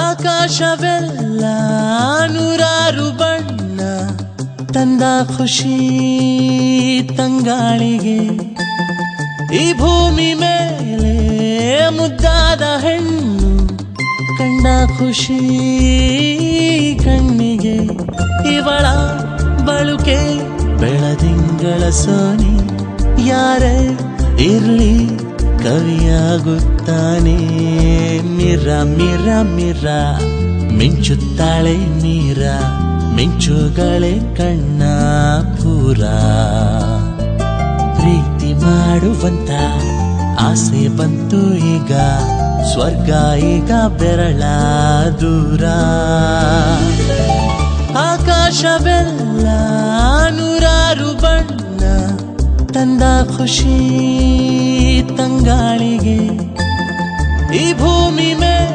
ಆಕಾಶವೆಲ್ಲ ನೂರಾರು ಬಣ್ಣ ತಂದ ಖುಷಿ ತಂಗಾಳಿಗೆ ಈ ಭೂಮಿ ಮೇಲೆ ಮುದ್ದಾದ ಹೆಣ್ಣು ಕಂಡ ಖುಷಿ ಕಣ್ಣಿಗೆ ಇವಳ ಬಳುಕೆ ಬೆಳದಿಂಗಳ ಸೋನಿ ಯಾರೇ ಇರ್ಲಿ ಕವಿಯಾಗುತ್ತಾನೆ ಮಿರ ಮಿರ ಮಿರ ಮಿಂಚುತ್ತಾಳೆ ನೀರ ಮಿಂಚುಗಳೇ ಕಣ್ಣ ಪೂರ ಪ್ರೀತಿ ಮಾಡುವಂತ ಆಸೆ ಬಂತು ಈಗ ಸ್ವರ್ಗ ಈಗ ಬೆರಳ ದೂರ ಆಕಾಶವೆಲ್ಲ ನೂರಾರು ಬಣ್ಣ ತಂದ ಖುಷಿ ತಂಗಾಳಿಗೆ ಈ ಭೂಮಿ ಮೇಲೆ